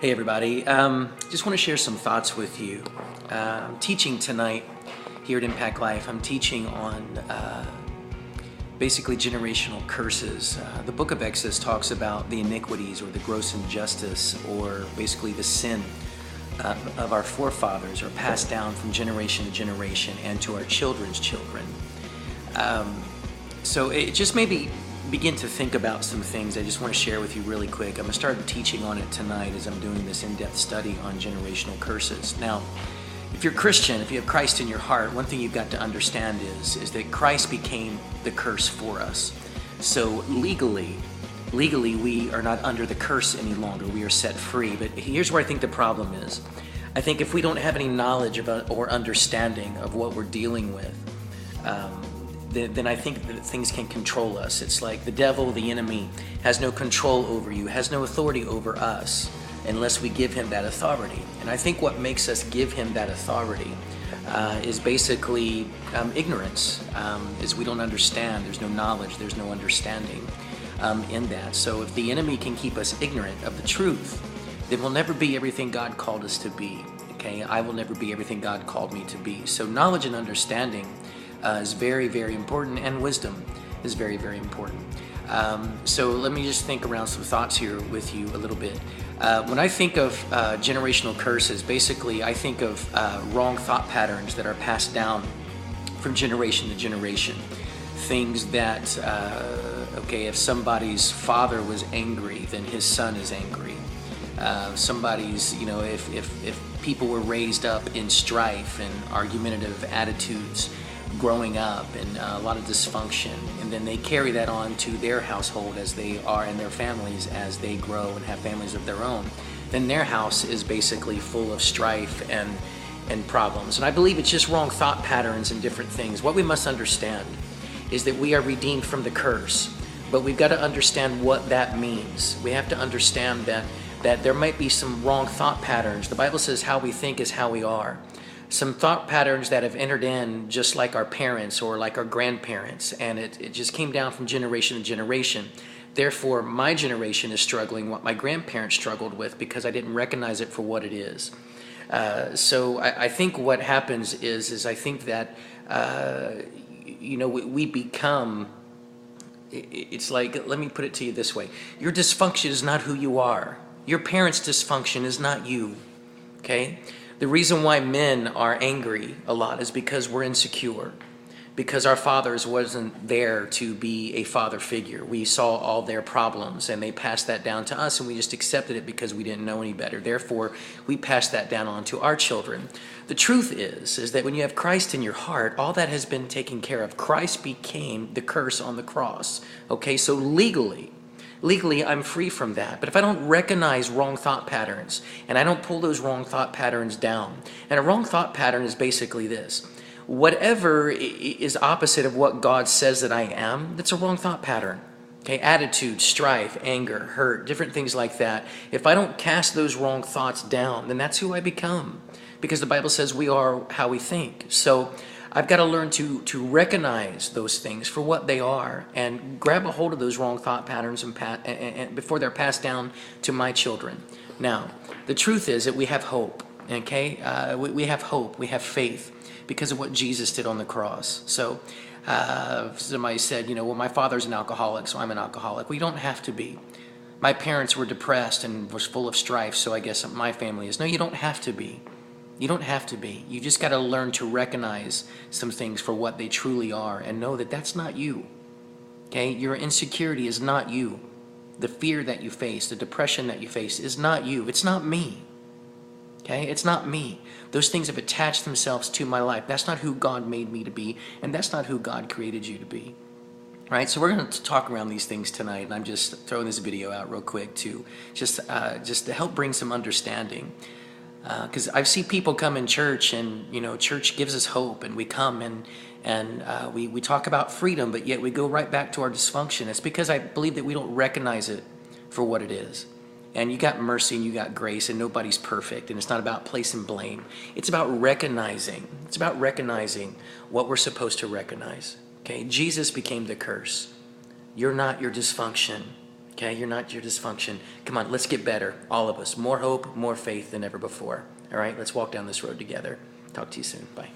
Hey everybody, just want to share some thoughts with you. I'm teaching tonight here at Impact Life. I'm teaching on basically generational curses. The book of Exodus talks about the iniquities or the gross injustice or basically the sin of our forefathers are passed down from generation to generation and to our children's children. So it just maybe begin to think about some things I just want to share with you really quick. I'm going to start teaching on it tonight as I'm doing this in-depth study on generational curses. Now, if you're Christian, if you have Christ in your heart, one thing you've got to understand is that Christ became the curse for us. So legally, we are not under the curse any longer. We are set free. But here's where I think the problem is. I think if we don't have any knowledge about or understanding of what we're dealing with, then I think that things can control us. It's like the devil, the enemy, has no control over you, has no authority over us unless we give him that authority. And I think what makes us give him that authority is basically ignorance, is we don't understand. There's no knowledge, there's no understanding in that. So if the enemy can keep us ignorant of the truth, then we'll never be everything God called us to be. Okay, I will never be everything God called me to be. So knowledge and understanding is very, very important, and wisdom is very, very important. So let me just think around some thoughts here with you a little bit. When I think of generational curses, basically I think of wrong thought patterns that are passed down from generation to generation. Things that, if somebody's father was angry, then his son is angry. If people were raised up in strife and argumentative attitudes, growing up and a lot of dysfunction, and then they carry that on to their household as they are in their families as they grow and have families of their own, then their house is basically full of strife and problems. And I believe it's just wrong thought patterns and different things. What we must understand is that we are redeemed from the curse, but we've got to understand what that means. We have to understand that there might be some wrong thought patterns. The Bible says how we think is how we are. Some thought patterns that have entered in just like our parents or like our grandparents, and it just came down from generation to generation. Therefore, my generation is struggling what my grandparents struggled with because I didn't recognize it for what it is. So I think what happens is I think that, we become, it's like, let me put it to you this way. Your dysfunction is not who you are. Your parents' dysfunction is not you, okay? The reason why men are angry a lot is because we're insecure, because our fathers wasn't there to be a father figure. We saw all their problems and they passed that down to us, and we just accepted it because we didn't know any better. Therefore, we passed that down on to our children. The truth is that when you have Christ in your heart, all that has been taken care of. Christ became the curse on the cross. Okay, so legally, I'm free from that. But if I don't recognize wrong thought patterns and I don't pull those wrong thought patterns down, and a wrong thought pattern is basically this: whatever is opposite of what God says that I am, that's a wrong thought pattern. Okay, attitude, strife, anger, hurt, different things like that. If I don't cast those wrong thoughts down, then that's who I become, because the Bible says we are how we think. So I've got to learn to recognize those things for what they are and grab a hold of those wrong thought patterns and before they're passed down to my children. Now, the truth is that we have hope, okay? We have hope, we have faith because of what Jesus did on the cross. So somebody said, well, my father's an alcoholic, so I'm an alcoholic. We don't have to be. My parents were depressed and was full of strife, so I guess my family is. No, you don't have to be. You don't have to be. You just got to learn to recognize some things for what they truly are and know that that's not you. Okay? Your insecurity is not you. The fear that you face, the depression that you face is not you. It's not me. Okay? It's not me. Those things have attached themselves to my life. That's not who God made me to be, and that's not who God created you to be. All right? So we're going to talk around these things tonight, and I'm just throwing this video out real quick to just to help bring some understanding. Because I see people come in church, and church gives us hope, and we come and we talk about freedom, but yet we go right back to our dysfunction. It's because I believe that we don't recognize it for what it is. And you got mercy and you got grace, and nobody's perfect, and it's not about placing blame. It's about recognizing. It's about recognizing what we're supposed to recognize. Okay, Jesus became the curse. You're not your dysfunction. Okay, you're not your dysfunction. Come on, let's get better, all of us. More hope, more faith than ever before. All right, let's walk down this road together. Talk to you soon. Bye.